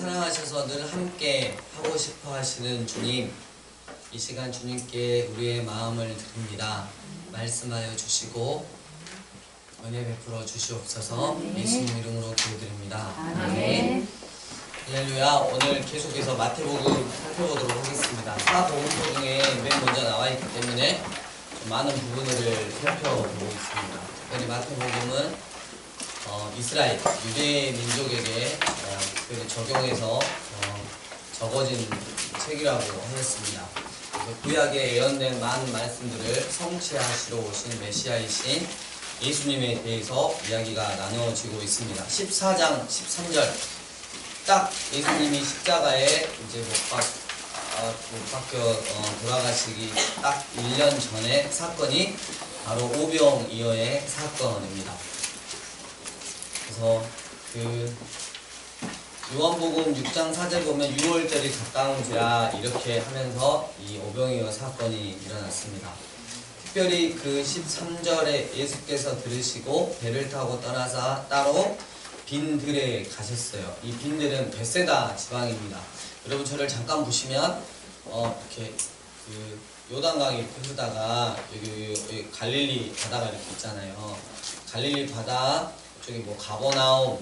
사랑하셔서 늘 함께 하고 싶어 하시는 주님, 이 시간 주님께 우리의 마음을 드립니다. 말씀하여 주시고 은혜 베풀어 주시옵소서. 예수님 이름으로 기도드립니다. 아멘. 할렐루야. 오늘 계속해서 마태복음 살펴보도록 하겠습니다. 사복음서 중에 맨 먼저 나와 있기 때문에 좀 많은 부분을 살펴보고 있습니다. 특별히 마태복음은 이스라엘, 유대 민족에게 특별히 적용해서 적어진 책이라고 하였습니다. 구약에 예언된 많은 말씀들을 성취하시러 오신 메시아이신 예수님에 대해서 이야기가 나누어지고 있습니다. 14장 13절 딱 예수님이 십자가에 이제 못 박혀 돌아가시기 딱 1년 전의 사건이 바로 오병이어의 사건입니다. 그래서 요한복음 6장 4절 보면 6월절이 가까운지라 이렇게 하면서 이 오병이어 사건이 일어났습니다. 특별히 그 13절에 예수께서 들으시고 배를 타고 떠나사 따로 빈들에 가셨어요. 이 빈들은 벳세다 지방입니다. 여러분 저를 잠깐 보시면 이렇게 요단강이 이렇게 흐르다가 여기 갈릴리 바다가 이렇게 있잖아요. 갈릴리 바다 저기 가버나움,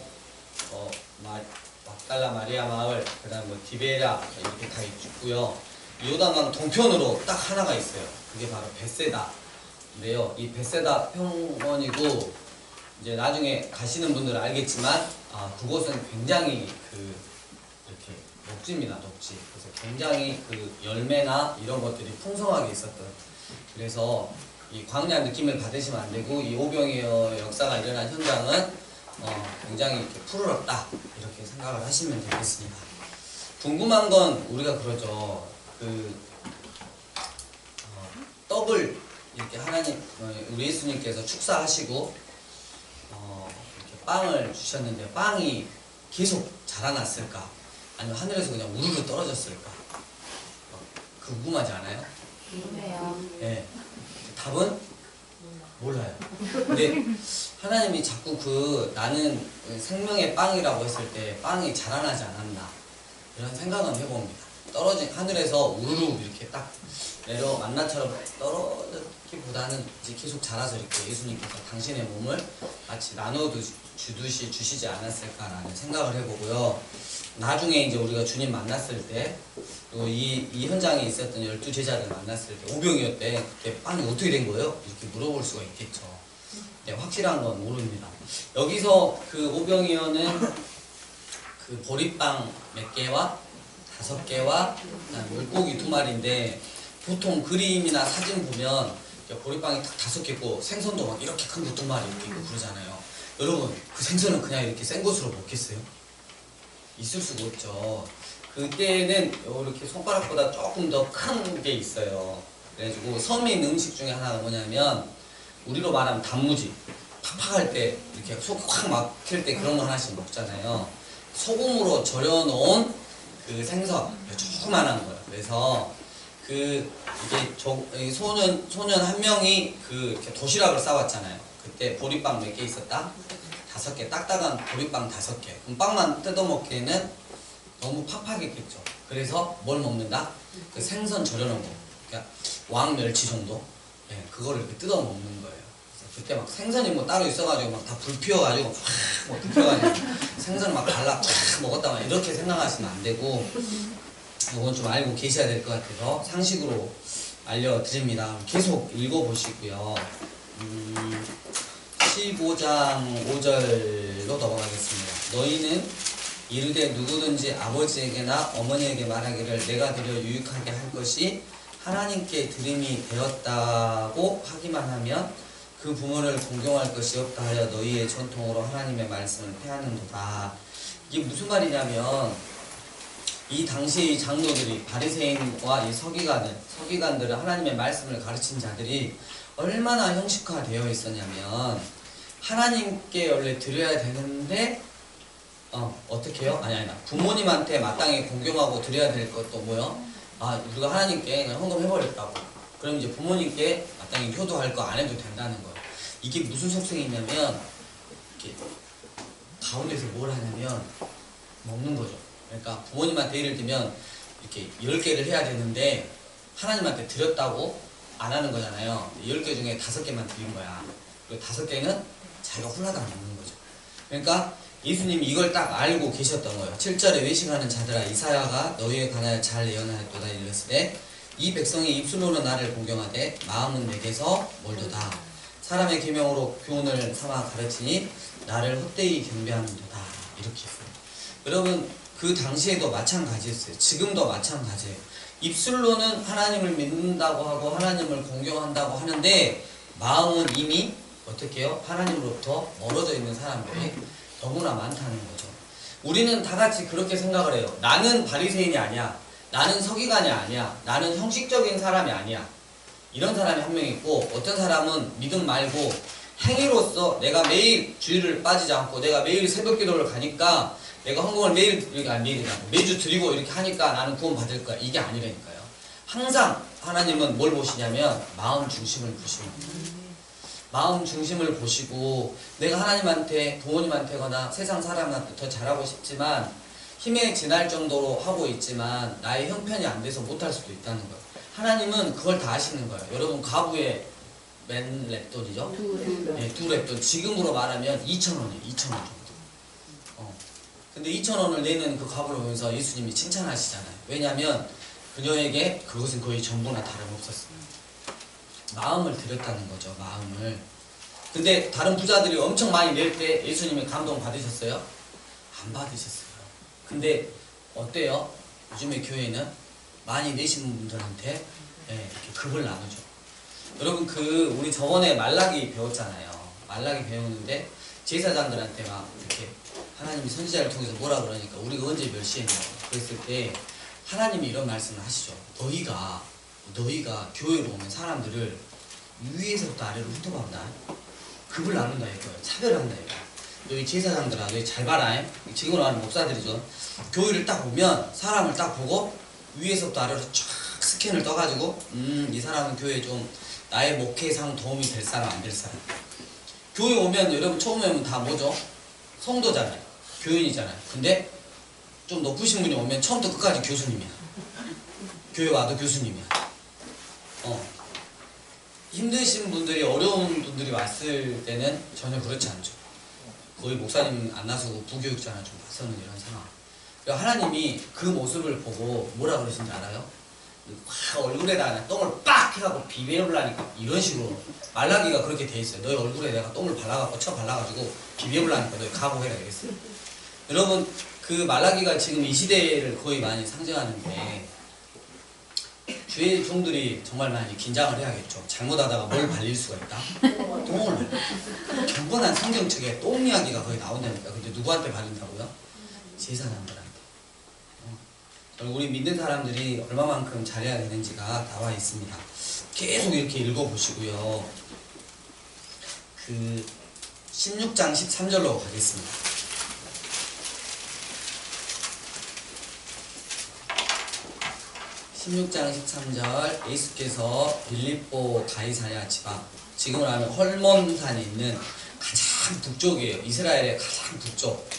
막달라 마리아 마을, 그다음 디베라 이렇게 다 있고요. 요단강 동편으로 딱 하나가 있어요. 그게 바로 벳세다인데요. 이 벳세다 평원이고 이제 나중에 가시는 분들은 알겠지만 그곳은 굉장히 이렇게 녹지입니다. 녹지. 그래서 굉장히 열매나 이런 것들이 풍성하게 있었던. 그래서 이 광야 느낌을 받으시면 안 되고 이 오병이어 역사가 일어난 현장은 굉장히 이렇게 푸르렀다 이렇게 생각을 하시면 되겠습니다. 궁금한 건 우리가 그러죠. 떡을 이렇게 하나님 우리 예수님께서 축사하시고 이렇게 빵을 주셨는데 빵이 계속 자라났을까? 아니면 하늘에서 그냥 우르르 떨어졌을까? 궁금하지 않아요? 궁금해요. 네. 답은 몰라요. 근데 하나님이 자꾸 나는 생명의 빵이라고 했을 때 빵이 자라나지 않았나 이런 생각은 해봅니다. 떨어진 하늘에서 우르르 이렇게 딱 내려 만나처럼 떨어지기보다는 이제 계속 자라서 이렇게 예수님께서 당신의 몸을 마치 나눠 주듯이 주시지 않았을까라는 생각을 해보고요. 나중에 이제 우리가 주님 만났을 때 또 이 현장에 있었던 12제자를 만났을 때 오병이어 때 그때 빵이 어떻게 된 거예요? 이렇게 물어볼 수가 있겠죠. 네, 확실한 건 모릅니다. 여기서 오병이어는 보리빵 몇 개와 5개와 물고기 2마리인데 보통 그림이나 사진 보면 보리빵이 딱 5개 있고 생선도 막 이렇게 큰 거 2마리 이렇게 있고 그러잖아요. 여러분 그 생선은 그냥 이렇게 생 것으로 먹겠어요? 있을 수가 없죠. 그때는 이렇게 손가락보다 조금 더 큰 게 있어요. 그래가지고 서민 음식 중에 하나가 뭐냐면 우리로 말하면 단무지 팍팍할 때 이렇게 속 확 막힐 때 그런 거 하나씩 먹잖아요. 소금으로 절여놓은 생선 조그만한 거예요. 그래서 이게 소년 한 명이 이렇게 도시락을 싸왔잖아요. 그때 보리빵 몇 개 있었다? 5개, 딱딱한 보리빵 5개. 그럼 빵만 뜯어먹기에는 너무 팍팍했겠죠. 그래서 뭘 먹는다? 생선 절여놓은 거. 그러니까 왕멸치 정도? 네, 그거를 이렇게 뜯어먹는 거예요. 그래서 그때 막 생선이 따로 있어가지고 막 다 불 피워가지고 막 뜯겨가지고 생선을 막 갈라 먹었다 막 이렇게 생각하시면 안 되고 이건 좀 알고 계셔야 될 것 같아서 상식으로 알려드립니다. 계속 읽어보시고요. 15장 5절로 넘어가겠습니다. 너희는 이르되 누구든지 아버지에게나 어머니에게 말하기를 내가 드려 유익하게 할 것이 하나님께 드림이 되었다고 하기만 하면 그 부모를 공경할 것이 없다 하여 너희의 전통으로 하나님의 말씀을 폐하는도다. 이게 무슨 말이냐면 이 당시 장로들이 바리새인과 이 서기관들은 하나님의 말씀을 가르친 자들이 얼마나 형식화되어 있었냐면 하나님께 원래 드려야 되는데 어떻게 해요? 아니 부모님한테 마땅히 공경하고 드려야 될 것도 뭐요? 우리가 하나님께 그냥 헌금해버렸다고. 그럼 이제 부모님께 마땅히 효도할 거 안 해도 된다는 거예요. 이게 무슨 속성이냐면 이렇게 가운데서 뭘 하냐면 먹는 거죠. 그러니까 부모님한테 예를 들면 이렇게 10개를 해야 되는데 하나님한테 드렸다고 안 하는 거잖아요. 10개 중에 5개만 드린 거야. 그리고 5개는 자기가 홀라당 먹는 거죠. 그러니까 예수님이 이걸 딱 알고 계셨던 거예요. 7절에 외식하는 자들아 이사야가 너희에 관하여 잘 예언하였도다 이르시되 이 백성이 입술로는 나를 공경하되 마음은 내게서 멀도다. 사람의 계명으로 교훈을 삼아 가르치니 나를 헛되이 경배하는도다. 이렇게 했어요. 여러분 그 당시에도 마찬가지였어요. 지금도 마찬가지예요. 입술로는 하나님을 믿는다고 하고 하나님을 공경한다고 하는데 마음은 이미 어떻게 해요? 하나님으로부터 멀어져 있는 사람들이 너무나 많다는 거죠. 우리는 다 같이 그렇게 생각을 해요. 나는 바리새인이 아니야. 나는 서기관이 아니야. 나는 형식적인 사람이 아니야. 이런 사람이 한 명 있고 어떤 사람은 믿음 말고 행위로서 내가 매일 주일을 빠지지 않고 내가 매일 새벽 기도를 가니까 내가 헌금을 매주 드리고 이렇게 하니까 나는 구원 받을 거야. 이게 아니라니까요. 항상 하나님은 뭘 보시냐면 마음 중심을 보십니다. 마음 중심을 보시고 내가 하나님한테 부모님한테거나 세상 사람한테 더 잘하고 싶지만 힘에 지날 정도로 하고 있지만 나의 형편이 안 돼서 못할 수도 있다는 거예요. 하나님은 그걸 다 아시는 거예요. 여러분 가구의 맨 랩돈이죠? 네, 두 랩돈. 지금으로 말하면 2,000원이에요. 2,000원 정도. 근데 2,000원을 내는 그 값을 보면서 예수님이 칭찬하시잖아요. 왜냐하면 그녀에게 그것은 거의 전부나 다름없었어요. 마음을 드렸다는 거죠. 마음을. 근데 다른 부자들이 엄청 많이 낼 때 예수님이 감동 받으셨어요? 안 받으셨어요. 근데 어때요? 요즘에 교회는 많이 내시는 분들한테 이렇게 급을 나누죠. 여러분 우리 저번에 말라기 배웠잖아요. 말라기 배우는데 제사장들한테 막 이렇게 하나님이 선지자를 통해서 뭐라 그러니까 우리가 언제 멸시했냐고 그랬을 때 하나님이 이런 말씀을 하시죠. 너희가 교회로 오면 사람들을 위에서부터 아래로 훑어본다. 급을 나눈다 이거예요. 차별한다 이거예요. 너희 제사장들아 너희 잘 봐라. 지금으로 하는 목사들이죠. 교회를 딱 보면 사람을 딱 보고 위에서부터 아래로 쫙 스캔을 떠가지고 이 사람은 교회에 좀 나의 목회상 도움이 될 사람 안 될 사람. 교회 오면 여러분 처음에 오면 다 뭐죠? 성도잖아요. 교인이잖아요. 근데 좀 높으신 분이 오면 처음부터 끝까지 교수님이야. 교회 와도 교수님이야. 힘드신 분들이 어려운 분들이 왔을 때는 전혀 그렇지 않죠. 거의 목사님 안 나서고 부교육자나 좀 나서는 이런 상황. 그리고 하나님이 그 모습을 보고 뭐라 그러신지 알아요? 확 얼굴에다 똥을 빡 해갖고 비벼보려니까 이런 식으로 말라기가 그렇게 돼 있어요. 너희 얼굴에 내가 똥을 발라갖고 발라가지고 비벼보려니까 너희 각오해라 되겠어요. 여러분 그 말라기가 지금 이 시대를 거의 많이 상징하는데 주의 종들이 정말 많이 긴장을 해야겠죠. 잘못하다가 뭘 발릴 수가 있다? 똥을 발려. 경건한 성경책에 똥 이야기가 거의 나온다니까. 근데 누구한테 바른다고요? 제사장들한테. 우리 믿는 사람들이 얼마만큼 잘해야 되는지가 나와 있습니다. 계속 이렇게 읽어보시고요. 16장 13절로 가겠습니다. 16장 13절 예수께서 빌립보 가이사랴 지방 지금으로 하면 헐몬산에 있는 가장 북쪽이에요. 이스라엘의 가장 북쪽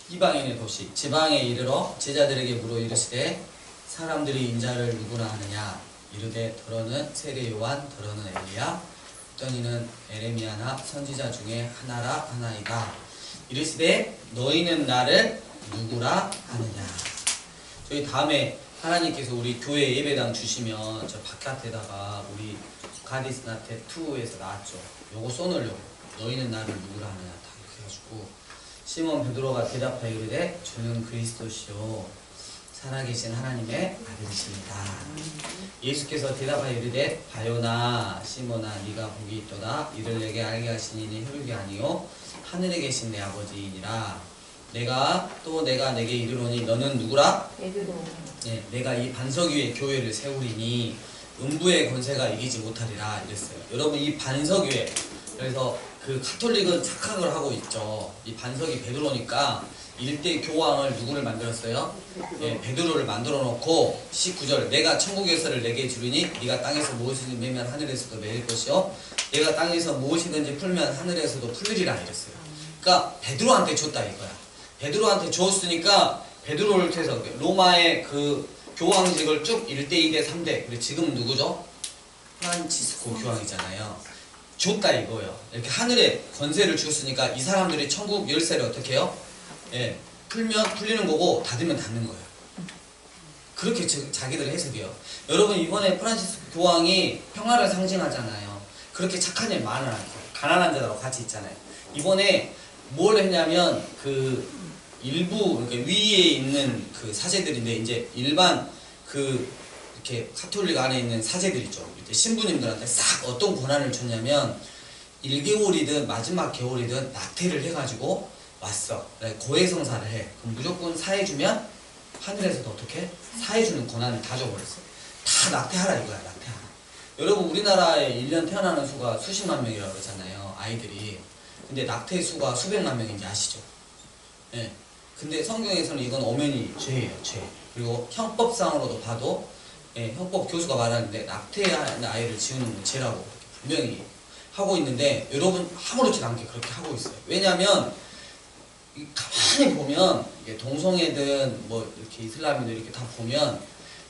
이방인의 도시 지방에 이르러 제자들에게 물어 이르시되 사람들이 인자를 누구나 하느냐 이르되 더러는 세례 요한 더러는 엘리야 어떤 이는 에레미야나 선지자 중에 하나라 하나이다. 이르시되 너희는 나를 누구라 하느냐. 저희 다음에 하나님께서 우리 교회 예배당 주시면 저 바깥에다가 우리 가디스나테 2에서 나왔죠. 요거 써놓으려고. 너희는 나를 누구라 하느냐 다 이렇게 해가지고 시몬 베드로가 대답하여 이르되 주는 그리스도시요 살아계신 하나님의 아들이십니다. 예수께서 대답하여 이르되 바요나 시몬아 네가 복이 있도다. 이를 내게 알게 하신 이는 혈육이 아니요 하늘에 계신 내 아버지이니라. 내가 내게 이르노니 너는 누구라? 네, 내가 이 반석 위에 교회를 세우리니 음부의 권세가 이기지 못하리라 이랬어요. 여러분 이 반석 위에 그래서 그 가톨릭은 착각을 하고 있죠. 이 반석이 베드로니까 일대 교황을 누구를 만들었어요? 네, 베드로를 만들어 놓고 19절 내가 천국에서를 내게 주리니 네가 땅에서 무엇이든지 매면 하늘에서도 매일 것이요 내가 땅에서 무엇이든지 풀면 하늘에서도 풀리리라 이랬어요. 그러니까 베드로한테 줬다 이거야. 베드로한테 줬으니까 베드로를 통해서 로마의 그 교황직을 쭉 1대, 2대, 3대 그리고 지금 누구죠? 프란치스코 교황이잖아요. 줬다 이거예요. 이렇게 하늘에 권세를 주었으니까 이 사람들이 천국 열쇠를 어떻게 해요? 예, 풀면 풀리는 거고 닫으면 닫는 거예요. 그렇게 자기들 해석해요. 여러분 이번에 프란치스코 교황이 평화를 상징하잖아요. 그렇게 착한 일 많은 가난한 자들하고 같이 있잖아요. 이번에 뭘 했냐면 그 일부 그러니까 위에 있는 그 사제들인데 이제 일반 그 이렇게 카톨릭 안에 있는 사제들 있죠. 이제 신부님들한테 싹 어떤 권한을 줬냐면 1개월이든 마지막 개월이든 낙태를 해가지고 왔어. 고해성사를 해. 그럼 무조건 사해주면 하늘에서도 어떻게? 사해주는 권한을 다 줘버렸어. 다 낙태하라 이거야. 낙태하라. 여러분 우리나라에 1년 태어나는 수가 수십만 명이라고 그러잖아요. 아이들이. 근데 낙태 수가 수백만 명인지 아시죠? 예. 근데 성경에서는 이건 엄연히 죄예요. 죄. 그리고 형법상으로도 봐도 예, 형법 교수가 말하는데 낙태한 아이를 지우는 건 죄라고 분명히 하고 있는데 여러분 아무렇지도 않게 그렇게 하고 있어요. 왜냐하면 가만히 보면 이게 동성애든 뭐 이렇게 이슬람이든 이렇게 다 보면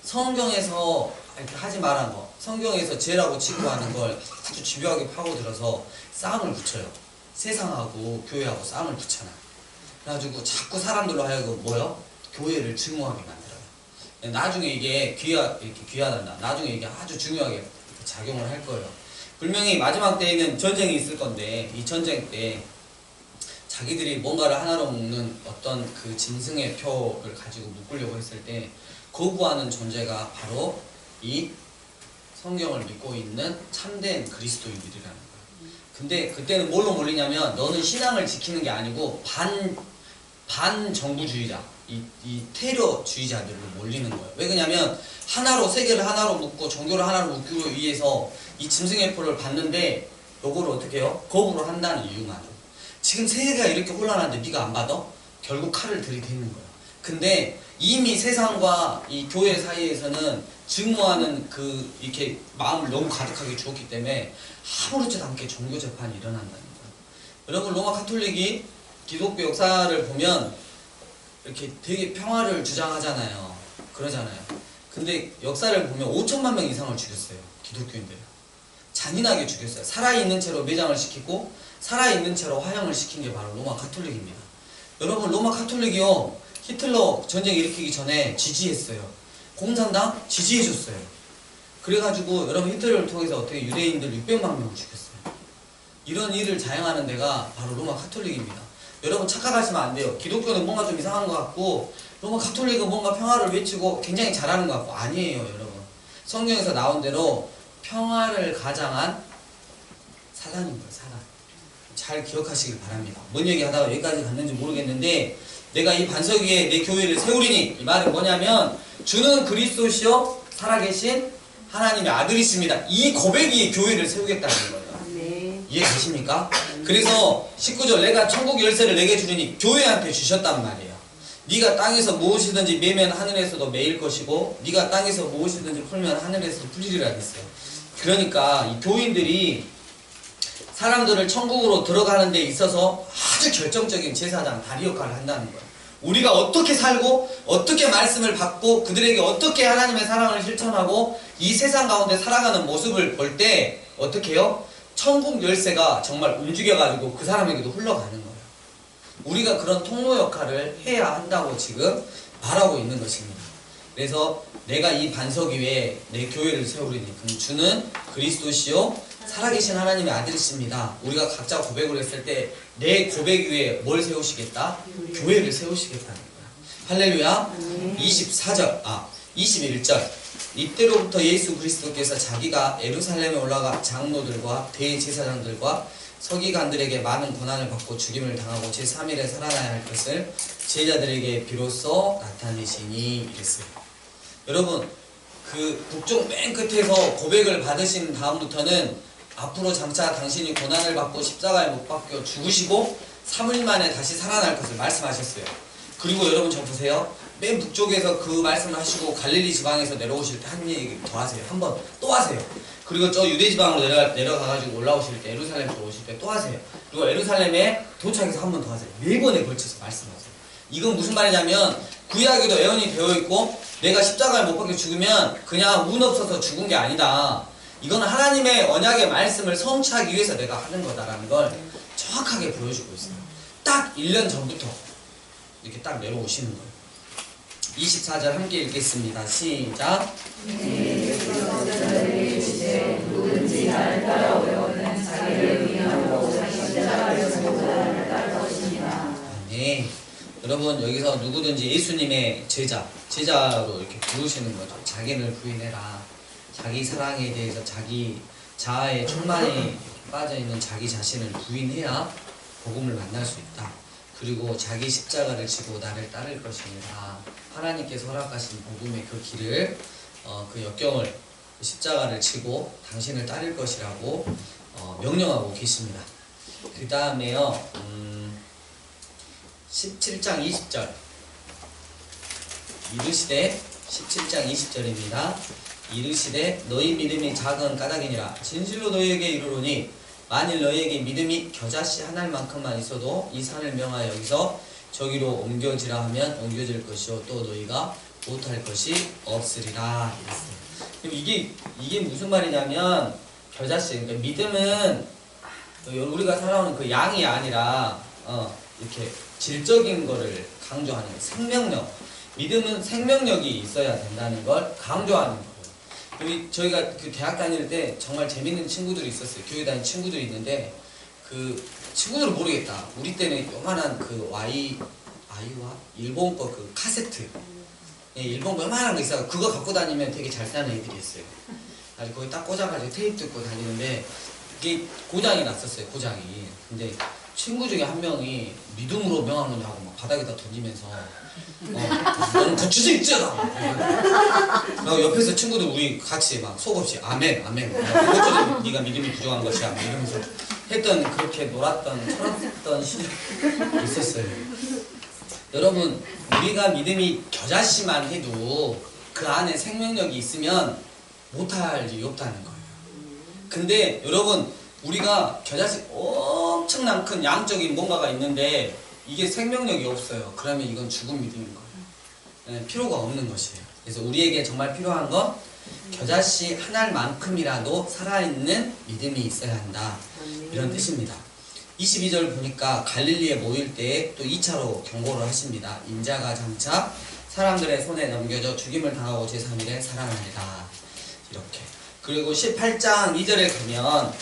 성경에서 이렇게 하지 말한 거, 성경에서 죄라고 치부하는 걸 아주 집요하게 파고들어서 싸움을 붙여요. 세상하고 교회하고 싸움을 붙여놔. 그래가지고 자꾸 사람들로 하여금 뭐요? 교회를 증오하게 만들어요. 나중에 이게 이렇게 귀하단다. 나중에 이게 아주 중요하게 작용을 할 거예요. 분명히 마지막 때에는 전쟁이 있을 건데 이 전쟁 때 자기들이 뭔가를 하나로 묶는 어떤 그 짐승의 표를 가지고 묶으려고 했을 때 거부하는 존재가 바로 이 성경을 믿고 있는 참된 그리스도인들이라는 거예요. 근데 그때는 뭘로 몰리냐면 너는 신앙을 지키는 게 아니고 반정부주의자, 이 테러주의자들로 몰리는 거예요. 왜 그러냐면 하나로 세계를 하나로 묶고 종교를 하나로 묶기 위해서 이 짐승의 표를 받는데 요거를 어떻게 해요? 거부를 한다는 이유만. 지금 세계가 이렇게 혼란한데 네가 안 받아? 결국 칼을 들이대는 거야. 근데 이미 세상과 이 교회 사이에서는 증오하는 그 이렇게 마음을 너무 가득하게 주었기 때문에 아무렇지도 않게 종교 재판이 일어난다는 거예요. 여러분 로마 카톨릭이 기독교 역사를 보면 이렇게 되게 평화를 주장하잖아요. 그러잖아요. 근데 역사를 보면 5천만 명 이상을 죽였어요. 기독교인들. 잔인하게 죽였어요. 살아있는 채로 매장을 시키고 살아있는 채로 화형을 시킨 게 바로 로마 카톨릭입니다. 여러분 로마 카톨릭이요 히틀러 전쟁 일으키기 전에 지지했어요. 공산당 지지해줬어요. 그래가지고 여러분 히틀러를 통해서 어떻게 유대인들 600만 명을 죽였어요. 이런 일을 자행하는 데가 바로 로마 카톨릭입니다. 여러분 착각하시면 안 돼요. 기독교는 뭔가 좀 이상한 것 같고 로마 카톨릭은 뭔가 평화를 외치고 굉장히 잘하는 것 같고 아니에요. 여러분 성경에서 나온 대로 평화를 가장한 사단인 거예요. 사단. 잘 기억하시길 바랍니다. 뭔 얘기 하다가 여기까지 갔는지 모르겠는데 내가 이 반석 위에 내 교회를 세우리니 이 말은 뭐냐면 주는 그리스도시요 살아계신 하나님의 아들이십니다. 이 고백이 교회를 세우겠다는 거예요. 네. 이해되십니까? 그래서 19절 내가 천국 열쇠를 내게 주리니 교회한테 주셨단 말이에요. 네가 땅에서 무엇이든지 매면 하늘에서도 매일 것이고 네가 땅에서 무엇이든지 풀면 하늘에서 풀리리라 했어요. 그러니까 이 교인들이 사람들을 천국으로 들어가는 데 있어서 아주 결정적인 제사장 다리 역할을 한다는 거예요. 우리가 어떻게 살고 어떻게 말씀을 받고 그들에게 어떻게 하나님의 사랑을 실천하고 이 세상 가운데 살아가는 모습을 볼 때 어떻게 해요? 천국 열쇠가 정말 움직여가지고 그 사람에게도 흘러가는 거예요. 우리가 그런 통로 역할을 해야 한다고 지금 말하고 있는 것입니다. 그래서 내가 이 반석 위에 내 교회를 세우리니 그럼 주는 그리스도시요 살아계신 하나님의 아들이십니다. 우리가 각자 고백을 했을 때 내 고백 위에 뭘 세우시겠다? 교회를 세우시겠다는 거야. 할렐루야. 21절 이때로부터 예수 그리스도께서 자기가 예루살렘에 올라가 장로들과 대제사장들과 서기관들에게 많은 고난을 받고 죽임을 당하고 제3일에 살아나야 할 것을 제자들에게 비로소 나타내시니 이랬어요. 여러분 그 북쪽 맨 끝에서 고백을 받으신 다음부터는 앞으로 장차 당신이 고난을 받고 십자가에 못 박혀 죽으시고 3일 만에 다시 살아날 것을 말씀하셨어요. 그리고 여러분 저 보세요. 맨 북쪽에서 그 말씀을 하시고 갈릴리 지방에서 내려오실 때 한 얘기 더 하세요. 한 번 또 하세요. 그리고 저 유대 지방으로 내려가가지고 올라오실 때 에루살렘 들어오실 때 또 하세요. 그리고 에루살렘에 도착해서 한 번 더 하세요. 4번에 걸쳐서 말씀하세요. 이건 무슨 말이냐면 구약에도 예언이 되어 있고 내가 십자가를 못 박혀 죽으면 그냥 운 없어서 죽은 게 아니다. 이건 하나님의 언약의 말씀을 성취하기 위해서 내가 하는 거다라는 걸 정확하게 보여주고 있어요. 딱 1년 전부터 이렇게 딱 내려오시는 거예요. 24절 함께 읽겠습니다. 시작. 누구든지 나를 따라오려는 자기를 위하고 자기 십자가를 지고 나를 따를 것입니다. 네. 여러분 여기서 누구든지 예수님의 제자로 이렇게 부르시는 거죠. 자기를 부인해라. 자기 사랑에 대해서 자기 자아의 충만에 빠져있는 자기 자신을 부인해야 복음을 만날 수 있다. 그리고 자기 십자가를 지고 나를 따를 것입니다. 하나님께서 허락하신 복음의 그 길을 그 역경을 그 십자가를 지고 당신을 따를 것이라고 명령하고 계십니다. 그 다음에요 17장 20절 이르시되 17장 20절입니다. 이르시되 너희 믿음이 작은 까닭이니라. 진실로 너희에게 이르노니 만일 너희에게 믿음이 겨자씨 한 알만큼만 있어도 이 산을 명하여 여기서 저기로 옮겨지라 하면 옮겨질 것이요 또 너희가 못할 것이 없으리라. 그럼 이게 무슨 말이냐면 겨자씨 그러니까 믿음은 우리가 살아오는 그 양이 아니라 이렇게 질적인 거를 강조하는 거예요. 생명력. 믿음은 생명력이 있어야 된다는 걸 강조하는 거예요. 저희가 그 대학 다닐 때 정말 재밌는 친구들이 있었어요. 교회 다니는 친구들이 있는데 그 친구들은 모르겠다. 우리 때는 요만한 그 아이와 일본 거 그 카세트 일본 거 요만한 거 있어요. 그거 갖고 다니면 되게 잘 사는 애들이었어요. 아주 거기 딱 꽂아가지고 테이프 뜯고 다니는데 이게 고장이 났었어요. 고장이. 근데 친구 중에 한 명이 믿음으로 명한 거냐고 막 바닥에다 던지면서 너는 고쳐져 있잖아. 옆에서 친구들 우리 같이 막 속없이 아멘 아멘 그것처럼 네가 믿음이 부족한 것이야 이러면서 했던 그렇게 놀았던 철없던 시절이 있었어요. 여러분 우리가 믿음이 겨자씨만 해도 그 안에 생명력이 있으면 못할 일이 없다는 거예요. 근데 여러분 우리가 겨자씨 엄청난 큰 양적인 뭔가가 있는데 이게 생명력이 없어요. 그러면 이건 죽은 믿음인 거예요. 필요가 없는 것이에요. 그래서 우리에게 정말 필요한 건 겨자씨 한 알만큼이라도 살아있는 믿음이 있어야 한다. 이런 뜻입니다. 22절 보니까 갈릴리에 모일 때에 또 2차로 경고를 하십니다. 인자가 장차 사람들의 손에 넘겨져 죽임을 당하고 제3일에 살아나리라. 이렇게. 그리고 18장 2절에 가면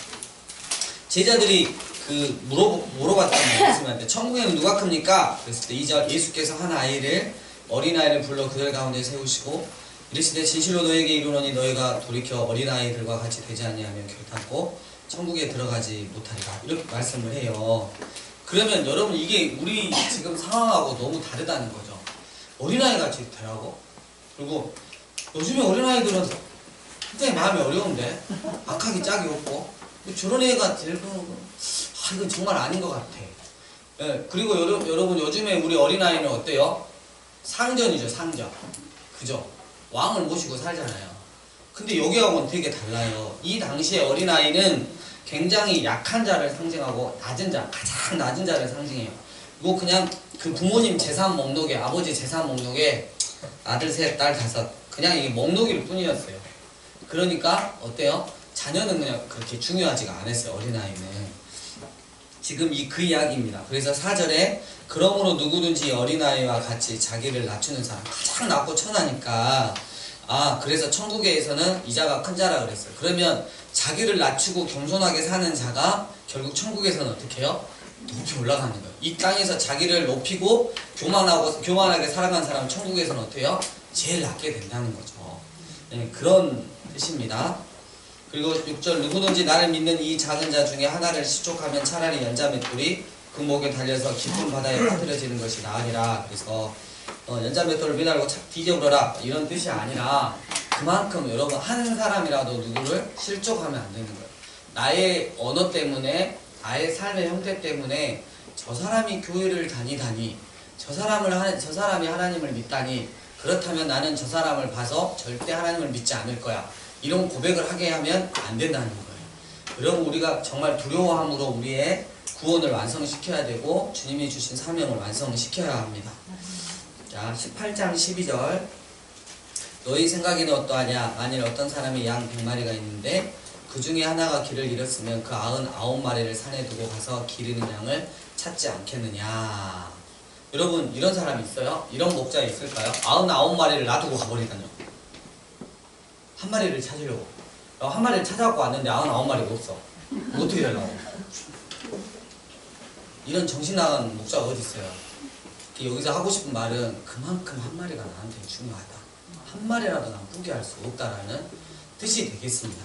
제자들이 그 물어봤던 말씀인데 천국에는 누가 큽니까? 그랬을 때 2절 예수께서 한 아이를 어린아이를 불러 그들 가운데 세우시고 이르시되 진실로 너에게 이르노니 너희가 돌이켜 어린아이들과 같이 되지 아니하면 결탄코 천국에 들어가지 못하리라. 이렇게 말씀을 해요. 그러면 여러분 이게 우리 지금 상황하고 너무 다르다는 거죠. 어린아이 같이 되라고? 그리고 요즘에 어린아이들은 굉장히 마음이 어려운데 악하기 짝이 없고 저런 애가 들고 이건 정말 아닌 것 같아. 예, 그리고 여러분 요즘에 우리 어린아이는 어때요? 상전이죠. 상전. 그죠? 왕을 모시고 살잖아요. 근데 여기하고는 되게 달라요. 이 당시에 어린아이는 굉장히 약한 자를 상징하고 낮은 자, 가장 낮은 자를 상징해요. 이거 그냥 그 부모님 재산 목록에 아버지 재산 목록에 아들 셋, 딸 다섯 그냥 이게 목록일 뿐이었어요. 그러니까 어때요? 자녀는 그냥 그렇게 중요하지가 않았어요. 어린아이는. 지금 그 이야기입니다. 그래서 4절에 그러므로 누구든지 어린아이와 같이 자기를 낮추는 사람 가장 낮고 천하니까 그래서 천국에서는 이자가 큰 자라 그랬어요. 그러면 자기를 낮추고 겸손하게 사는 자가 결국 천국에서는 어떻게 해요? 높이 올라가는 거예요. 이 땅에서 자기를 높이고 교만하게 살아간 사람은 천국에서는 어떻게 해요? 제일 낮게 된다는 거죠. 네, 그런 뜻입니다. 그리고 6절 누구든지 나를 믿는 이 작은 자 중에 하나를 실족하면 차라리 연자맷돌이 그 목에 달려서 깊은 바다에 빠뜨려지는 것이 나으리라. 그래서 연자맷돌을 매달고 착 뒤져버려라 이런 뜻이 아니라 그만큼 여러분 한 사람이라도 누구를 실족하면 안 되는 거예요. 나의 언어 때문에 나의 삶의 형태 때문에 저 사람이 교회를 다니다니 저 사람이 하나님을 믿다니 그렇다면 나는 저 사람을 봐서 절대 하나님을 믿지 않을 거야. 이런 고백을 하게 하면 안 된다는 거예요. 여러분 우리가 정말 두려워함으로 우리의 구원을 완성시켜야 되고 주님이 주신 사명을 완성시켜야 합니다. 자, 18장 12절. 너희 생각에는 어떠하냐? 만일 어떤 사람이 양 100마리가 있는데 그 중에 하나가 길을 잃었으면 그 99마리를 산에 두고 가서 길 잃은 양을 찾지 않겠느냐? 여러분, 이런 사람이 있어요? 이런 목자 있을까요? 99마리를 놔두고 가버리다뇨. 한 마리를 찾으려고. 한 마리를 찾아갖고 왔는데 99마리가 없어. 어떻게 되려고? 이런 정신 나간 목자가 어디 있어요? 여기서 하고 싶은 말은 그만큼 한 마리가 나한테 중요하다. 한 마리라도 난 포기할 수 없다라는 뜻이 되겠습니다.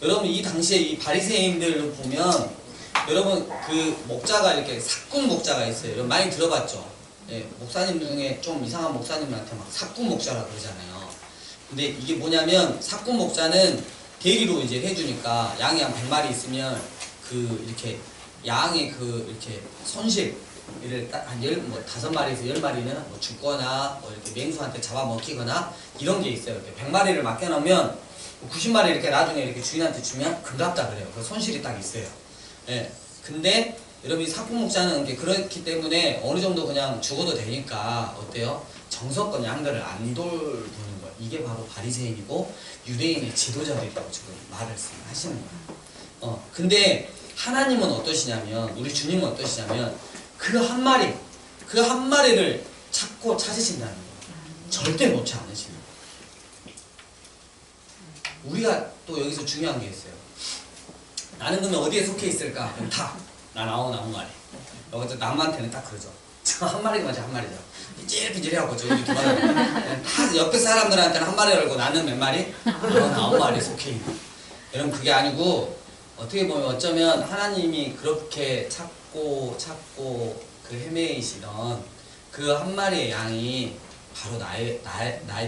여러분, 이 당시에 이 바리새인들을 보면 여러분 그 목자가 이렇게 사꾼 목자가 있어요. 여러분 많이 들어봤죠? 예, 목사님 중에 좀 이상한 목사님한테 막 사꾼 목자라 그러잖아요. 근데 이게 뭐냐면 사꾼 목자는 대리로 이제 해주니까 양이 한 100마리 있으면 그 이렇게 양의 그 이렇게 손실을 딱 한 5마리에서 10마리는 뭐 죽거나 뭐 이렇게 맹수한테 잡아먹히거나 이런 게 있어요. 이렇게 100마리를 맡겨놓으면 90마리 이렇게 나중에 이렇게 주인한테 주면 금갑다 그래요. 그 손실이 딱 있어요. 예. 근데 여러분 이 사꾼 목자는 그렇기 때문에 어느 정도 그냥 죽어도 되니까 어때요? 정성껏 양들을 안 돌보는 거예요. 이게 바로 바리새인이고 유대인의 지도자들이라고 지금 말을 하시는 거예요. 근데 하나님은 어떠시냐면, 우리 주님은 어떠시냐면 그 한 마리를 찾고 찾으신다는 거예요. 절대 놓지 않으시는 거예요. 우리가 또 여기서 중요한 게 있어요. 나는 그러면 어디에 속해 있을까? 그럼 난 99마리. 여기서 남한테는 딱 그러죠. 저 한 마리가 맞아, 한 마리죠. 삐질삐질해갖고 저기 도망가요. 다 옆에 사람들한테는 한 마리 열고 나는 몇 마리? 99마리에 속해 있는. 여러분 그게 아니고 어떻게 보면 어쩌면 하나님이 그렇게 찾고 그 헤매이시던 그 한 마리의 양이 바로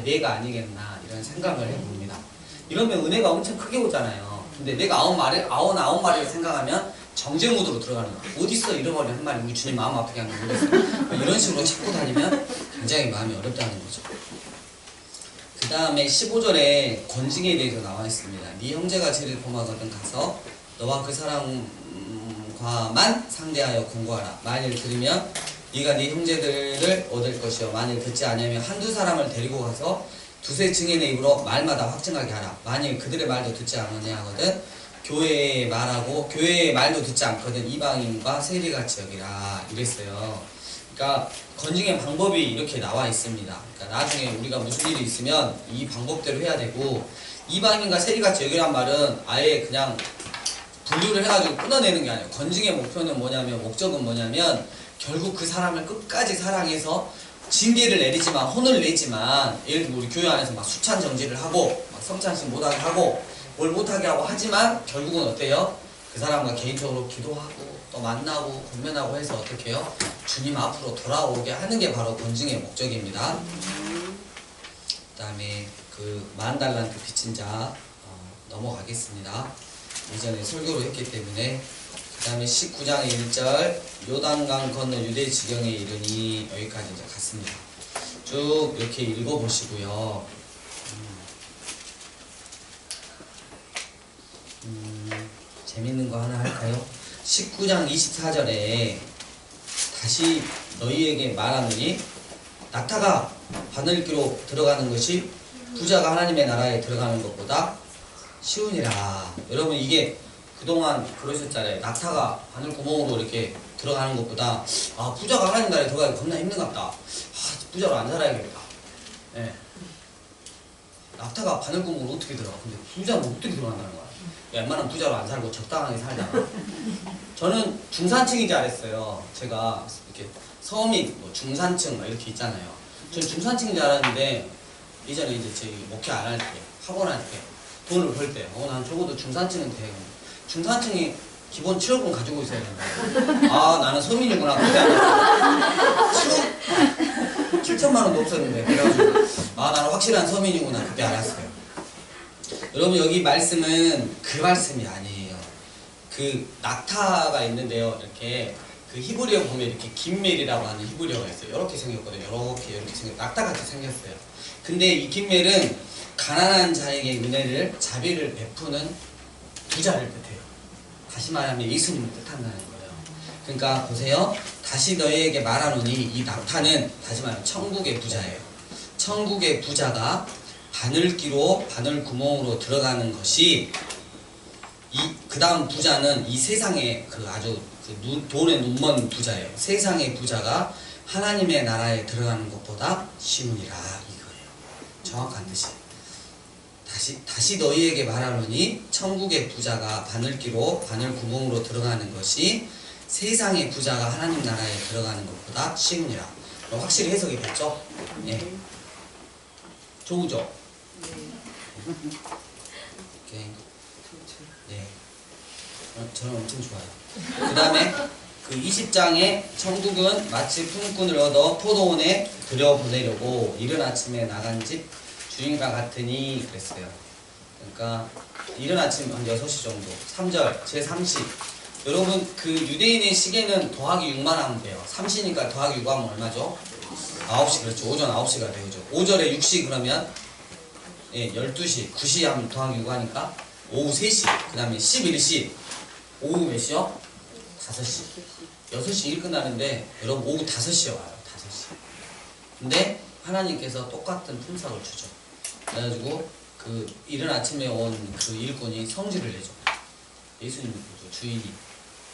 내가 아니겠나 이런 생각을 해봅니다. 이러면 은혜가 엄청 크게 오잖아요. 근데 내가 99마리를 생각하면 정죄 모드로 들어가는 거야. 어딨어 잃어버린 한 마리, 우리 주님 마음 아프게 하는 거 어딨어? 이런 식으로 찾고 다니면 굉장히 마음이 어렵다는 거죠. 그 다음에 15절에 권징에 대해서 나와 있습니다. 네 형제가 죄를 범하거든 가서 너와 그 사람과만 상대하여 공고하라. 만일 들으면 네가 네 형제들을 얻을 것이요 만일 듣지 않으면 한두 사람을 데리고 가서 두세 증인의 입으로 말마다 확증하게 하라. 만일 그들의 말도 듣지 않으냐 하거든 교회의 말도 듣지 않거든 이방인과 세리같이 여기라 이랬어요. 그러니까 건징의 방법이 이렇게 나와 있습니다. 그러니까 나중에 우리가 무슨 일이 있으면 이 방법대로 해야 되고, 이방인과 세리같이 여기란 말은 아예 그냥 분류를 해가지고 끊어내는 게 아니에요. 건징의 목적은 뭐냐면 결국 그 사람을 끝까지 사랑해서 징계를 내리지만, 혼을 내지만, 예를 들면 우리 교회 안에서 막 수찬 정지를 하고 막 성찬식 못하게 하고 뭘 못하게 하고 하지만 결국은 어때요? 그 사람과 개인적으로 기도하고 또 만나고 권면하고 해서 어떻게 해요? 주님 앞으로 돌아오게 하는 게 바로 건징의 목적입니다. 그 다음에 그 10,000달란트 빚진 자 넘어가겠습니다. 이전에 설교를 했기 때문에. 그 다음에 19장의 1절 요단강 건너 유대 지경에 이르니, 여기까지 이제 갔습니다. 쭉 이렇게 읽어보시고요. 재밌는 거 하나 할까요? 19장 24절에 다시 너희에게 말하노니 낙타가 바늘기로 들어가는 것이 부자가 하나님의 나라에 들어가는 것보다 쉬우니라. 여러분 이게 그동안 그러셨잖아요. 낙타가 바늘구멍으로 이렇게 들어가는 것보다 부자가 하나님 나라에 들어가기 겁나 힘든갑다. 부자로 안 살아야겠다. 네. 낙타가 바늘구멍으로 어떻게 들어가? 근데 부자는 어떻게 들어간다는 거야? 웬만하면 부자로 안 살고 적당하게 살잖아. 저는 중산층인 줄 알았어요. 제가 이렇게 서민, 중산층 이렇게 있잖아요. 전 중산층인 줄 알았는데 이전에 이제 저희 목회 안 할 때, 학원 할 때, 돈을 벌 때, 난 적어도 중산층은 돼. 중산층이 기본 7억은 가지고 있어야 된다. 나는 서민이구나. 그때 7천만 원도 없었는데. 그래가지고, 나는 확실한 서민이구나. 그때 알았어요. 여러분, 여기 말씀은 그 말씀이 아니에요. 그 낙타가 있는데요. 이렇게, 그 히브리어 보면 이렇게 긴멜이라고 하는 히브리어가 있어요. 이렇게 생겼거든요. 이렇게 생겼, 낙타같이 생겼어요. 근데 이 긴멜은 가난한 자에게 은혜를, 자비를 베푸는 부자를 뜻해요. 다시 말하면 예수님을 뜻한다는 거예요. 그러니까 보세요. 다시 너희에게 말하노니 이 낙타는 다시 말하면 천국의 부자예요. 천국의 부자가 바늘기로 바늘 구멍으로 들어가는 것이 그 다음 부자는 이 세상의 그 아주 돈에 눈먼 부자예요. 세상의 부자가 하나님의 나라에 들어가는 것보다 쉬우니라 이거예요. 정확한 뜻이에요. 다시 너희에게 말하노니 천국의 부자가 바늘기로 바늘 구멍으로 들어가는 것이 세상의 부자가 하나님 나라에 들어가는 것보다 쉬우니라. 확실히 해석이 됐죠? 예. 좋으죠? 오케이. 네. 저는 엄청 좋아요. 그 다음에 그 20장에 천국은 마치 품꾼을 얻어 포도원에 들여보내려고 이른 아침에 나간 집 주인과 같으니 그랬어요. 그러니까 이른 아침 한 6시 정도. 3절 제3시. 여러분 그 유대인의 시계는 더하기 6만 하면 돼요. 3시니까 더하기 6 하면 얼마죠? 9시. 그렇죠. 오전 9시가 되죠. 5절에 6시 그러면 예, 12시 9시 하면 더하기 6 하니까 오후 3시. 그 다음에 11시 오후 몇 시요? 5시. 6시 일 끝나는데 여러분 오후 5시에 와요. 5시. 근데 하나님께서 똑같은 품삯을 주죠. 그래가지고 그 이른 아침에 온 그 일꾼이 성질을 내죠. 예수님 주인이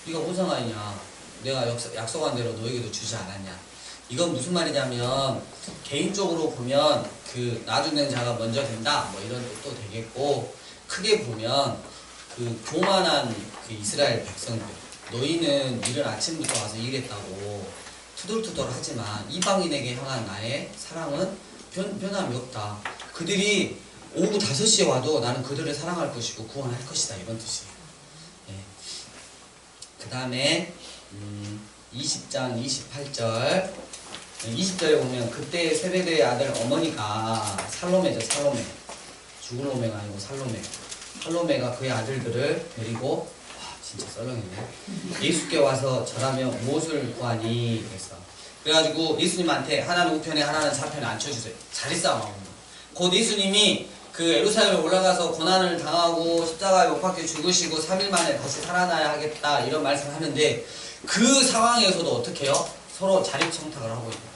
네가 뭔 상관이냐, 내가 약속한 대로 너에게도 주지 않았냐. 이건 무슨 말이냐면 개인적으로 보면 그 나중된 자가 먼저 된다 뭐 이런 뜻도 되겠고, 크게 보면 그 교만한 그 이스라엘 백성들, 너희는 이른 아침부터 와서 일했다고 투덜투덜 하지만 이방인에게 향한 나의 사랑은 변함이 없다. 그들이 오후 5시에 와도 나는 그들을 사랑할 것이고 구원할 것이다, 이런 뜻이에요. 예. 그 다음에 20장 28절 20절에 보면 그때 세베대의 아들 어머니가 살로메죠. 살로메. 죽을 놈매가 아니고 살로메가 그의 아들들을 데리고, 진짜 썰렁했네, 예수께 와서 절하며 무엇을 구하니 그랬어. 그래가지고 예수님한테 하나는 우편에 하나는 좌편에 앉혀주세요. 자리싸움하고. 곧 예수님이 그 예루살렘에 올라가서 고난을 당하고 십자가에 못 박혀 죽으시고 3일 만에 다시 살아나야 하겠다 이런 말씀을 하는데, 그 상황에서도 어떻게 해요? 서로 자립청탁을 하고 있어요.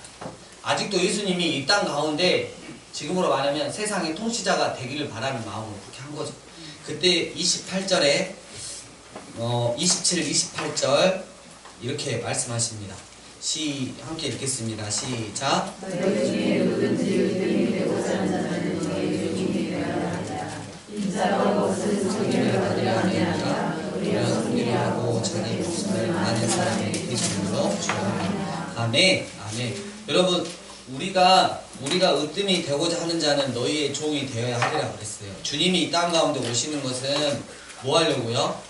아직도 예수님이 이 땅 가운데 지금으로 말하면 세상의 통치자가 되기를 바라는 마음으로 그렇게 한 거죠. 그때 28절에 27, 28절 이렇게 말씀하십니다. 함께 읽겠습니다. 시작. 너희 중에 누구든지 유대인이 되고자 하는 자는 너희 주인이 되어야 한다. 인자가 무엇을 성의를 받으려 하는 아니라 우리가 성의를 하고 자기 목숨을 아는 사람의 기준으로 주옵니다. 아멘. 아멘. 여러분, 우리가 으뜸이 되고자 하는 자는 너희의 종이 되어야 하리라 그랬어요. 주님이 이 땅 가운데 오시는 것은 뭐 하려고요?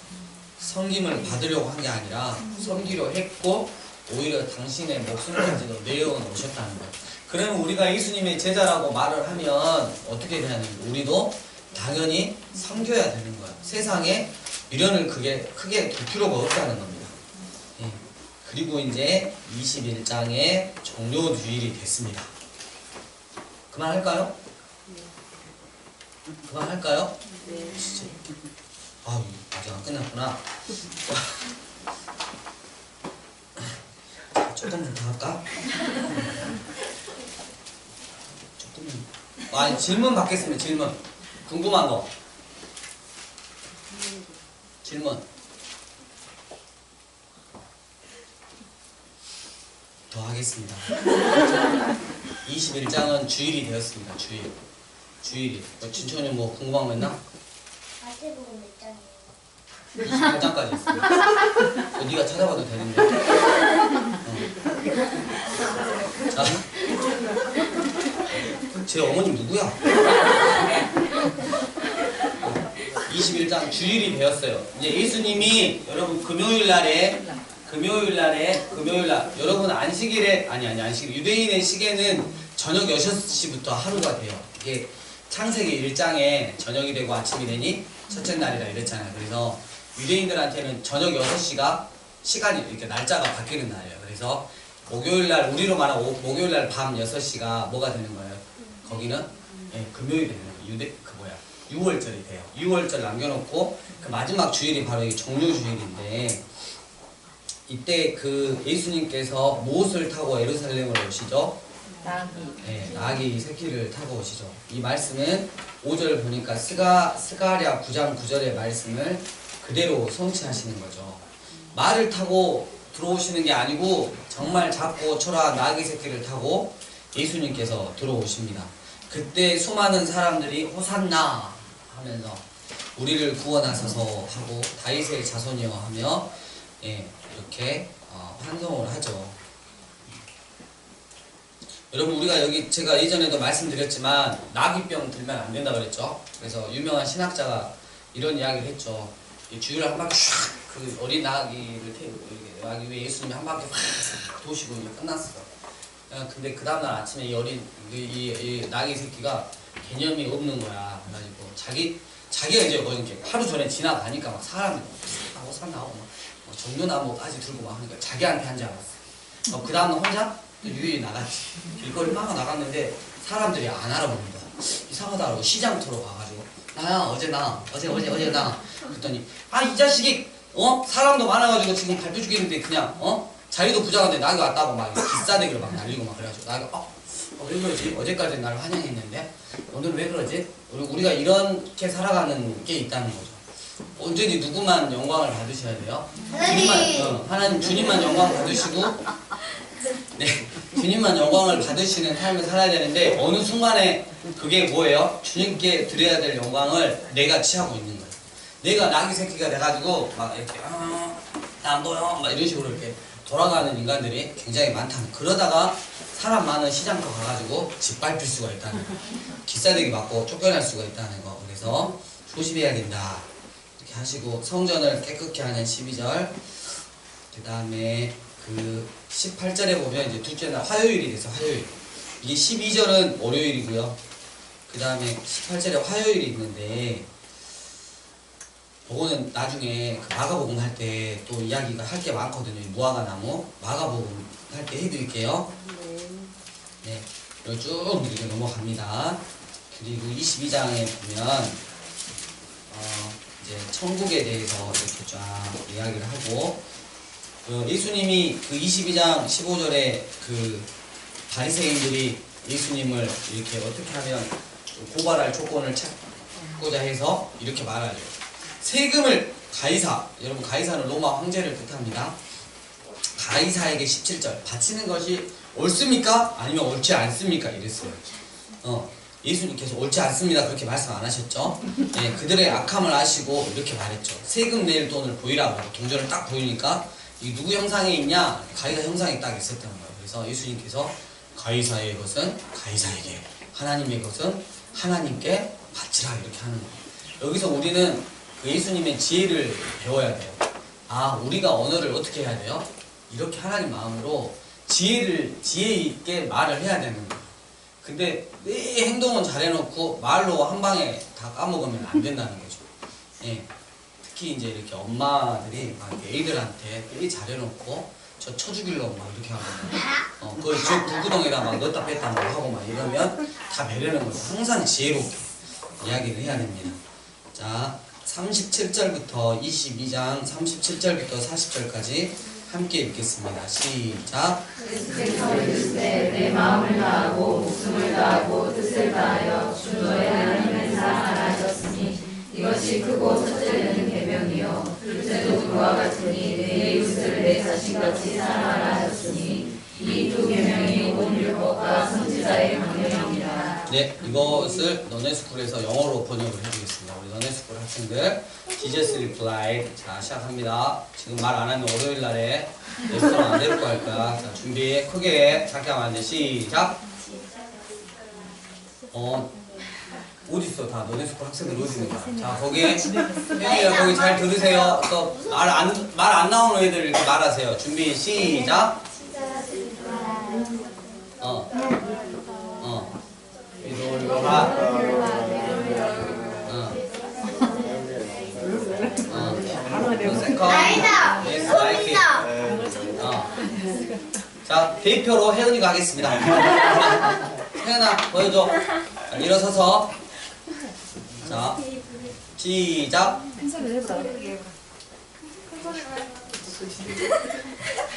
섬김을 받으려고 한 게 아니라 섬기려 했고, 오히려 당신의 목숨까지도 내어 오셨다는 거예요. 그러면 우리가 예수님의 제자라고 말을 하면 어떻게 되냐면 우리도 당연히 섬겨야 되는 거예요. 세상에 미련을 크게 둘 필요가 없다는 겁니다. 예. 그리고 이제 21장에 종료주일이 됐습니다. 그만할까요? 그만할까요? 네. 진짜. 아, 아직 안 끝났구나. 조금만 더 할까? 조금만. 아니, 질문 받겠습니다. 질문. 궁금한 거. 질문. 더 하겠습니다. 21장은 주일이 되었습니다. 주일이. 진천이 뭐 궁금한 거 있나? 마태복음 몇 장이에요? 28장까지 있습니다. 네가 찾아봐도 되는데. 자, 제 어머님 누구야? 21장 주일이 되었어요. 이제 예수님이 여러분 금요일날 여러분 안식일 유대인의 시계는 저녁 6시부터 하루가 돼요. 이게 창세기 1장에 저녁이 되고 아침이 되니 첫째 날이라 이랬잖아요. 그래서 유대인들한테는 저녁 6시가 시간이 이렇게 날짜가 바뀌는 날이에요. 그래서 목요일날, 우리로 말하면 목요일날 밤 6시가 뭐가 되는 거예요? 거기는 예, 금요일이 되는 거예요. 6월절이 돼요. 6월절 남겨놓고 그 마지막 주일이 바로 이 종료주일인데, 이때 그 예수님께서 무엇을 타고 예루살렘으로 오시죠? 나귀. 네, 나귀 새끼를 타고 오시죠. 이 말씀은 5절 보니까 스가랴 9장 9절의 말씀을 그대로 성취하시는 거죠. 말을 타고 들어오시는 게 아니고 정말 작고 초라한 나귀 새끼를 타고 예수님께서 들어오십니다. 그때 수많은 사람들이 호산나 하면서 우리를 구원하소서 하고 다윗의 자손이여 하며 이렇게 환송을 하죠. 여러분 우리가 여기 제가 예전에도 말씀드렸지만 나귀병 들면 안 된다 그랬죠. 그래서 유명한 신학자가 이런 이야기를 했죠. 주유를 한 바퀴 샥 그 어린 나귀를 태우고 나귀 위에 예수님이 한 바퀴 확 도시고 이제 끝났어. 근데 그 다음날 아침에 이 어린 이 나귀 새끼가 개념이 없는 거야. 그래가지고 자기가 이제 어저께 하루 전에 지나가니까 막 사람이 호산 나오고 막 정류나무까지 들고 막 하니까 자기한테 한 줄 알았어. 그 다음날 혼자 유유히 나갔지. 길거리 막 나갔는데 사람들이 안 알아보는 거야. 이상하다고 시장터로 가가지고 나야 어제 나 그랬더니 이 자식이 사람도 많아가지고 지금 발표 죽겠는데 그냥 자리도 부자한데 나귀 왔다고 막 기싸대기로 막 날리고 막 그래가지고 나귀가 왜 그러지? 어제까지 나를 환영했는데 오늘 왜 그러지? 우리가 이렇게 살아가는 게 있다는 거죠. 언제든지 누구만 영광을 받으셔야 돼요? 하나님 주님만 영광 받으시고 주님만 영광을 받으시는 삶을 살아야 되는데 어느 순간에 그게 뭐예요? 주님께 드려야 될 영광을 내가 취하고 있는 거예요. 내가 나귀 새끼가 돼가지고 막 이렇게 나 안 보여 막 이런 식으로 이렇게 돌아가는 인간들이 굉장히 많다는. 그러다가 사람 많은 시장터 가가지고 짓밟힐 수가 있다는 거. 기싸대기 맞고 쫓겨날 수가 있다는 거. 그래서 조심해야 된다 이렇게 하시고 성전을 깨끗게 하는 12절 그 다음에 그 18절에 보면 이제 둘째 날 화요일이 돼서 화요일. 이게 12절은 월요일이고요. 그 다음에 18절에 화요일이 있는데 그거는 나중에 그 마가복음 할 때 또 이야기가 할 게 많거든요. 무화과 나무 마가복음 할 때 해드릴게요. 네, 그리고 쭉 이렇게 넘어갑니다. 그리고 22장에 보면 이제 천국에 대해서 이렇게 쫙 이야기를 하고 예수님이 그 22장 15절에 그 바리새인들이 예수님을 이렇게 어떻게 하면 고발할 조건을 찾고자 해서 이렇게 말하죠. 세금을 여러분 가이사는 로마 황제를 뜻합니다. 가이사에게 17절 바치는 것이 옳습니까? 아니면 옳지 않습니까? 이랬어요. 예수님께서 옳지 않습니다 그렇게 말씀 안 하셨죠? 네, 그들의 악함을 아시고 이렇게 말했죠. 세금 낼 돈을 보이라고 하고 동전을 딱 보이니까 이 누구 형상에 있냐? 가이사 형상이 딱 있었던 거예요. 그래서 예수님께서 가이사의 것은 가이사에게, 하나님의 것은 하나님께 바치라 이렇게 하는 거예요. 여기서 우리는 그 예수님의 지혜를 배워야 돼요. 우리가 언어를 어떻게 해야 돼요? 이렇게 하나님 마음으로 지혜 있게 말을 해야 되는 거예요. 근데 내 행동은 잘해놓고 말로 한 방에 다 까먹으면 안 된다는 거죠. 예. 특히 이제 이렇게 엄마들이 막 애들한테 되게 잘해놓고 저 쳐죽이려고 막 이렇게 하고 그걸 저 불구덩이에다 막 넣었다 뺐다 막 하고 막 이러면 다 배려는 거죠. 항상 지혜롭게 이야기를 해야 됩니다. 자, 37절부터 22장 37절부터 40절까지 함께 읽겠습니다. 시작. 예수께서 이르시되 내 마음을 다하고 목숨을 다하고 뜻을 다하여 주 너의 하나님을 사랑하라 하셨으니 이것이 크고 첫째는 계명이요 둘째도 그와 같으니 내 이웃을 내 자신같이 사랑하라 하셨으니 이 두 계명이 온 율법과 선지자의 강령이니라. 네, 이것을 너네스쿨에서 영어로 번역을 해주겠습니다. 우리 너네스쿨 학생들 Jesus replied. 자, 시작합니다. 지금 말 안 하면 월요일 날에 레스토랑 안 데리고 갈 거야. 자, 준비 크게 작게 하면 안 돼. 시작. 어디 있어? 다 너네스쿨 학생들 어디 있는 거야? 자, 거기 혜연이가 거기 잘 들으세요. 또 말 안 나오는 애들 이렇게 말하세요. 준비 시작. 이돌로라. 나이다. Yes, like it. 자, 대표로 혜연이가 하겠습니다. 혜연아, 보여줘. 자, 일어서서. 자, 시작.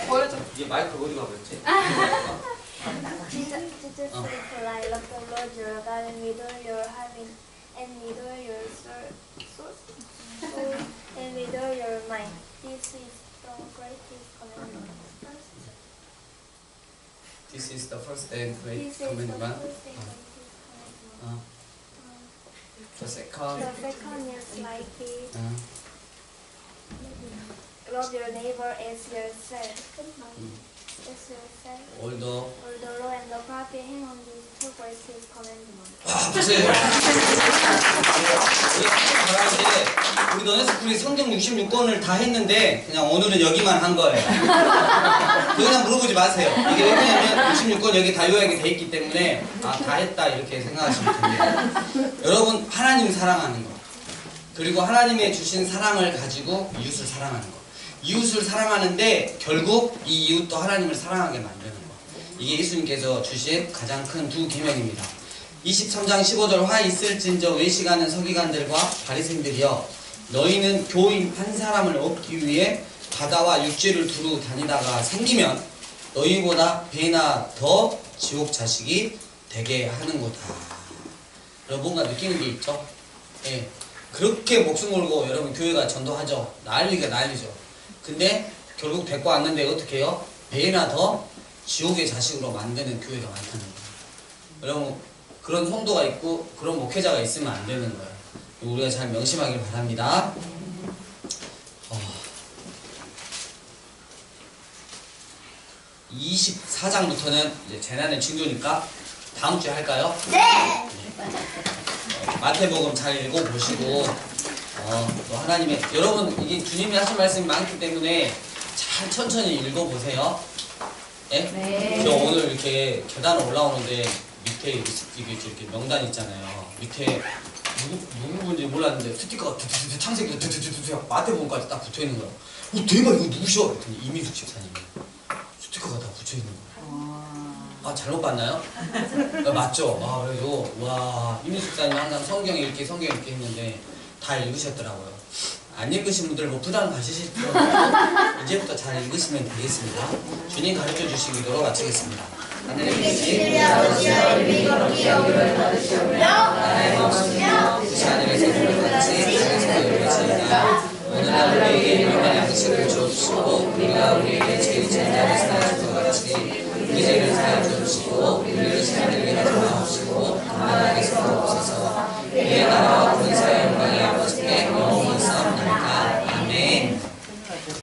보여줘. 이게 마이크 어디가 버렸지? Jesus fly like the Lord your God and withdraw your having and withdraw your soul and withdraw your mind. This is the greatest commandment. This is the first and great This is the commandment. first and greatest commandment. 어. The second. The second is like this. 어. Love your neighbor as yourself. As yourself. Although. Or the law and the prophet hang on these two greatest commandments. 와, 보세요. 우리 성경 잘하는데 우리 너네 스쿨이 성경 66권을 다 했는데 그냥 오늘은 여기만 한 거예요. 그냥 물어보지 마세요. 이게 왜냐면 66권 여기 다 요약이 돼 있기 때문에 아, 다 했다 이렇게 생각하시면 됩니다. 여러분 하나님 사랑하는 거 그리고 하나님의 주신 사랑을 가지고 이웃을 사랑하는 거 이웃을 사랑하는데 결국 이 이웃도 하나님을 사랑하게 만드는 거 이게 예수님께서 주신 가장 큰 두 계명입니다. 23장 15절 화 있을진저 외식하는 서기관들과 바리새인들이여 너희는 교인 한 사람을 얻기 위해 바다와 육지를 두루 다니다가 생기면 너희보다 배나 더 지옥 자식이 되게 하는구나. 여러분 뭔가 느끼는 게 있죠? 예. 그렇게 목숨 걸고 여러분 교회가 전도하죠. 난리가 난리죠. 근데 결국 데리고 왔는데 어떻게 해요? 배나 더 지옥의 자식으로 만드는 교회가 많다는 거예요. 여러분 그런 성도가 있고 그런 목회자가 있으면 안 되는 거예요. 우리가 잘 명심하길 바랍니다. 24장부터는 이제 재난의 징조니까 다음 주에 할까요? 네! 마태복음 잘 읽어보시고 또 하나님의 여러분 이게 주님이 하신 말씀이 많기 때문에 잘 천천히 읽어보세요. 예? 네. 저 오늘 이렇게 계단 올라오는데 밑에 이렇게 명단 있잖아요. 밑에 누구인지 몰랐는데 스티커가 창세기 마태복음까지 딱 붙어있는 거예요. 대박 이거 누구셔? 그랬더니 이민숙 집사님이 스티커가 다 붙여있는 거예요. 아 잘못 봤나요? 맞죠? 아 그래서 와 이민숙 집사님이 항상 성경 읽기 했는데 다 읽으셨더라고요. 안 읽으신 분들 뭐 부담 가지실 필요 없어요. 이제부터 잘 읽으시면 되겠습니다. 주님 가르쳐 주시기로 마치겠습니다. 하늘의 계신 아버지여 이름이 거룩히 여기를 받으시오며 나라의 마음이며 뜻이 하늘에서 그같이 땅에서 이루어지이다. 오늘날 우리에게 일용할 양식을 주옵시고 우리가 우리에게 죄 지은 자를 사하신 것 같이 우리 죄를 사하여 주옵시고 우리를 시험에 들게 하지 마옵시고 다만 악에서 없어서 그의 나라와 권세와